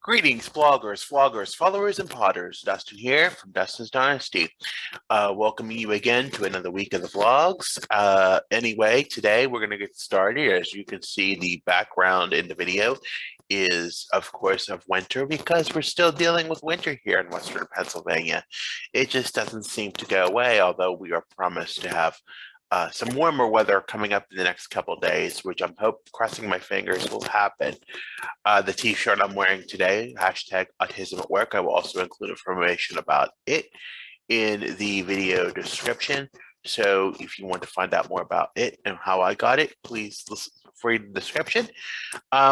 Greetings, bloggers, vloggers, followers, and potters. Dustin here from Dustin's Dynasty. Welcoming you again to another week of the vlogs. Anyway, today we're going to get started. As you can see, the background in the video is, of course, of winter because we're still dealing with winter here in Western Pennsylvania. It just doesn't seem to go away, although we are promised to have some warmer weather coming up in the next couple of days, which I'm crossing my fingers will happen. The t-shirt I'm wearing today, hashtag Autism at Work. I will also include information about it in the video description. So if you want to find out more about it and how I got it, please listen, read the description.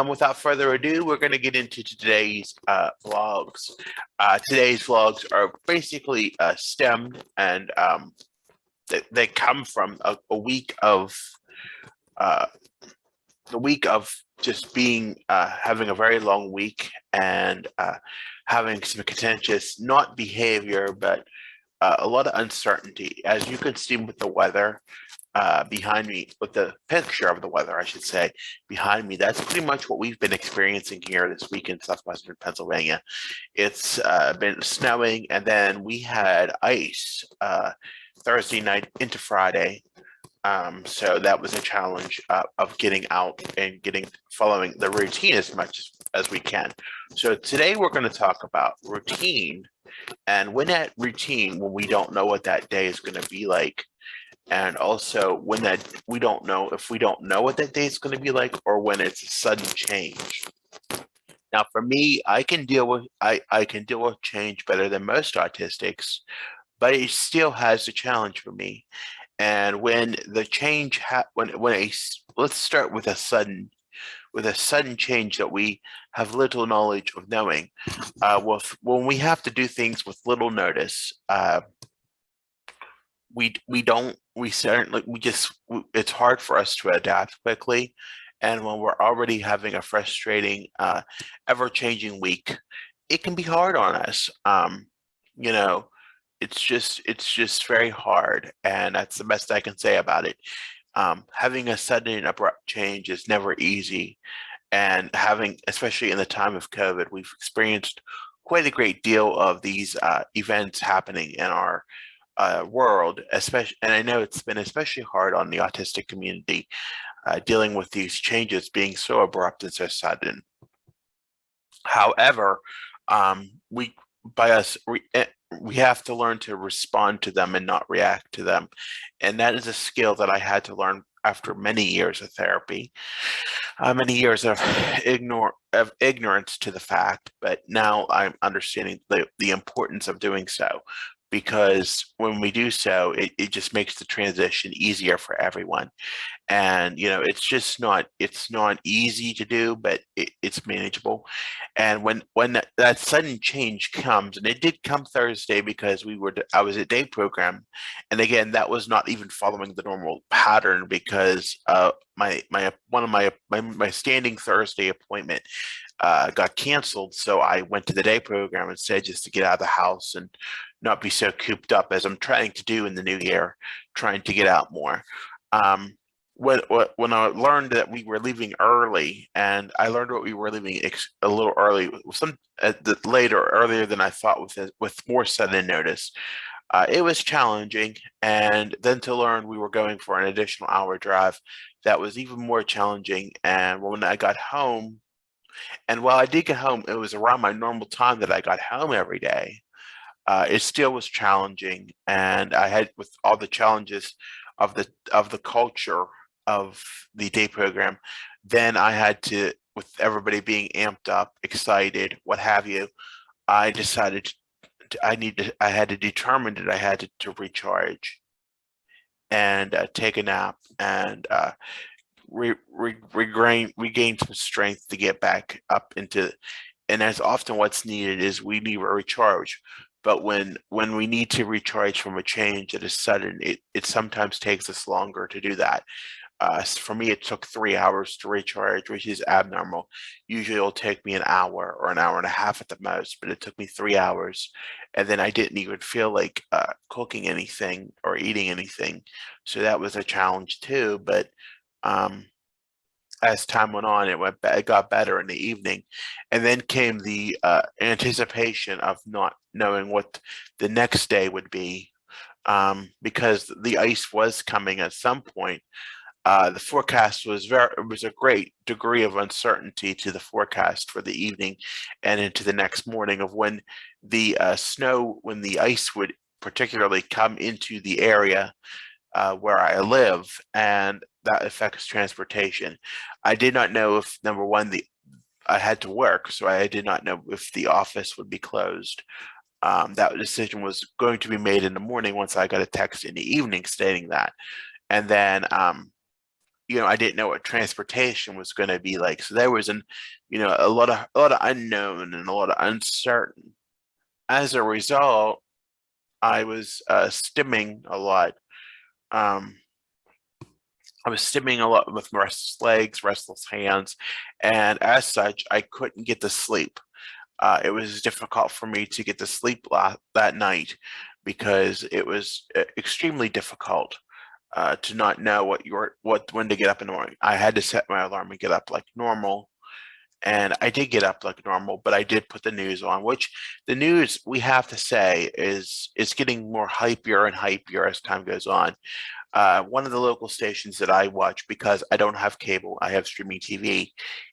Without further ado, we're going to get into today's vlogs. Today's vlogs are basically stemmed and they come from a week of just being having a very long week and having some contentious, not behavior, but a lot of uncertainty. As you can see with the weather behind me, with the picture of the weather, I should say, behind me, that's pretty much what we've been experiencing here this week in southwestern Pennsylvania. It's been snowing, and then we had ice Thursday night into Friday. So that was a challenge of getting out and following the routine as much as we can. So today we're going to talk about routine and when we don't know what that day is going to be like. And also when we don't know what that day is going to be like, or when it's a sudden change. Now, for me, I can deal with change better than most autistics, but it still has a challenge for me. And when the change let's start with a sudden change that we have little knowledge of knowing. When we have to do things with little notice, it's hard for us to adapt quickly. And when we're already having a frustrating, ever-changing week, it can be hard on us. You know, it's just very hard, and that's the best I can say about it. Having a sudden and abrupt change is never easy, and especially in the time of COVID, we've experienced quite a great deal of these events happening in our world, and I know it's been especially hard on the autistic community, dealing with these changes being so abrupt and so sudden. However, we have to learn to respond to them and not react to them. And that is a skill that I had to learn after many years of therapy, many years of ignorance to the fact, but now I'm understanding the importance of doing so, because when we do so, it just makes the transition easier for everyone. And it's not easy to do, but it's manageable. And when that sudden change comes, and it did come Thursday because I was at day program, and again, that was not even following the normal pattern because one of my standing Thursday appointment got canceled. So I went to the day program instead, just to get out of the house and not be so cooped up, as I'm trying to do in the new year, trying to get out more. When I learned that we were leaving early, and I learned what we were leaving a little early, earlier than I thought, with more sudden notice, it was challenging. And then to learn we were going for an additional hour drive, that was even more challenging. And when I got home, and while I did get home, it was around my normal time that I got home every day. It still was challenging, and I had, with all the challenges of the culture of the day program, then I had to, with everybody being amped up, excited, what have you, I decided I had to determine that I had to recharge and take a nap and regain some strength to get back up into. And as often what's needed is we need a recharge. But when we need to recharge from a change that is sudden, it sometimes takes us longer to do that. For me, it took 3 hours to recharge, which is abnormal. Usually it'll take me an hour or an hour and a half at the most, but it took me 3 hours. And then I didn't even feel like cooking anything or eating anything. So that was a challenge too. But as time went on, it got better in the evening, and then came the anticipation of not knowing what the next day would be, because the ice was coming at some point. The forecast was it was a great degree of uncertainty to the forecast for the evening and into the next morning of when the when the ice would particularly come into the area where I live, and that affects transportation. I did not know if, number one, I had to work, so I did not know if the office would be closed. That decision was going to be made in the morning once I got a text in the evening stating that. And then, I didn't know what transportation was going to be like. So there was a lot of unknown and a lot of uncertain. As a result, I was stimming a lot. Um, I was stimming a lot with restless legs, restless hands, and as such, I couldn't get to sleep. It was difficult for me to get to sleep that night because it was extremely difficult to not know when to get up in the morning. I had to set my alarm and get up like normal, and I did get up like normal, but I did put the news on, which the news, we have to say, is getting more hypier and hypier as time goes on. One of the local stations that I watch, because I don't have cable, I have streaming TV,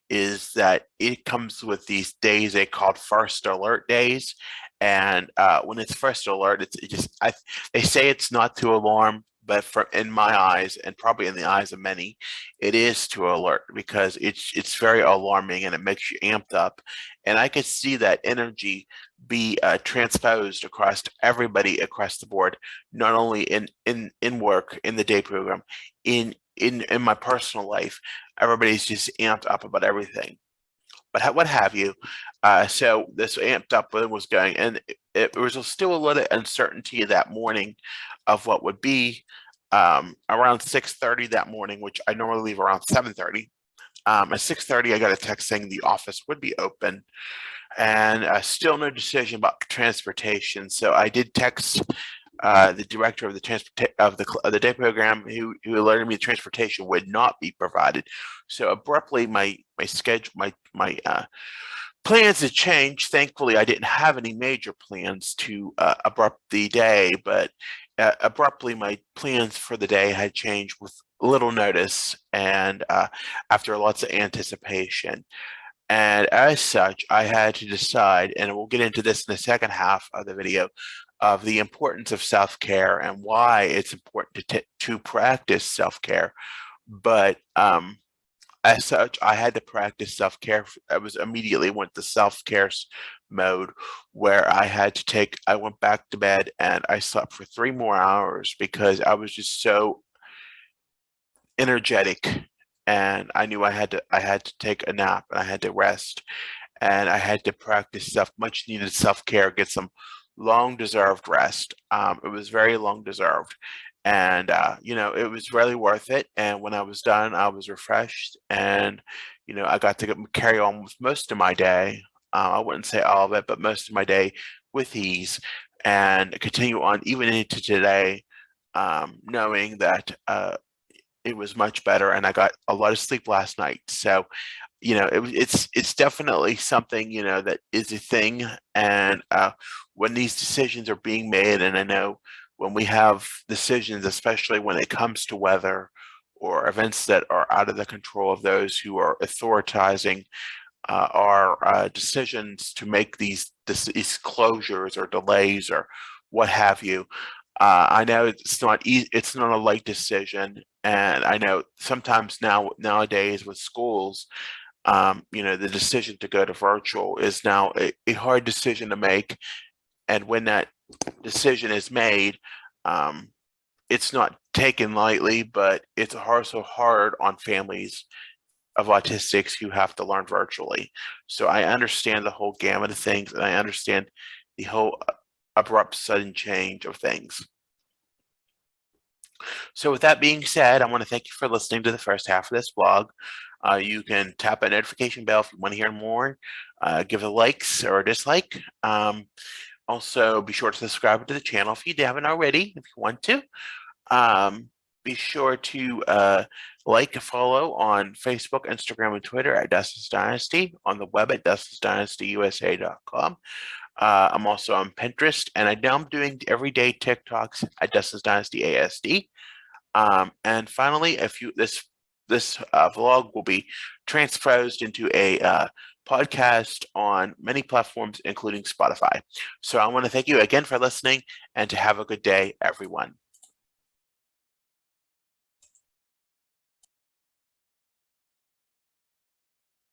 is that it comes with these days they called first alert days. And when it's first alert, they say it's not to alarm, but in my eyes, and probably in the eyes of many, it is to alert because it's very alarming and it makes you amped up. And I could see that energy be transposed across everybody across the board, not only in work, in the day program, in my personal life. Everybody's just amped up about everything, but what have you. So this amped up was going, and it was still a lot of uncertainty that morning of what would be. Around 6:30 that morning, which I normally leave around 7:30. At 6:30, I got a text saying the office would be open, and still no decision about transportation. So I did text the director of the day program, who alerted me the transportation would not be provided. So abruptly, my schedule, my plans had changed. Thankfully, I didn't have any major plans to abrupt the day, but abruptly, my plans for the day had changed with little notice and after lots of anticipation. And as such, I had to decide, and we'll get into this in the second half of the video, of the importance of self-care and why it's important to practice self-care. But as such, I had to practice self-care. I was immediately went to self-care mode where I went back to bed and I slept for 3 more hours because I was just so energetic, and I knew I had to take a nap and I had to rest, and I had to practice much needed self-care, get some long deserved rest. It was very long deserved, and it was really worth it. And when I was done, I was refreshed, and I got to carry on with most of my day. I wouldn't say all of it, but most of my day with ease, and continue on even into today, knowing that it was much better, and I got a lot of sleep last night. So, it's definitely something, that is a thing. And when these decisions are being made, and I know when we have decisions, especially when it comes to weather or events that are out of the control of those who are authorizing our decisions to make these closures or delays or what have you. I know it's not a light decision, and I know sometimes nowadays with schools, the decision to go to virtual is now a hard decision to make. And when that decision is made, it's not taken lightly, but it's also hard on families of autistics who have to learn virtually. So I understand the whole gamut of things, and I understand the whole abrupt sudden change of things. So with that being said, I want to thank you for listening to the first half of this vlog. You can tap a notification bell if you want to hear more. Give a likes or a dislike. Also, be sure to subscribe to the channel if you haven't already, if you want to. be sure to like and follow on Facebook, Instagram, and Twitter at Dustin's Dynasty, on the web at dustinsdynastyusa.com. I'm also on Pinterest, and now I'm doing everyday TikToks at Dustin's Dynasty ASD. And finally, if you this vlog will be transposed into a podcast on many platforms, including Spotify. So I want to thank you again for listening, and to have a good day, everyone.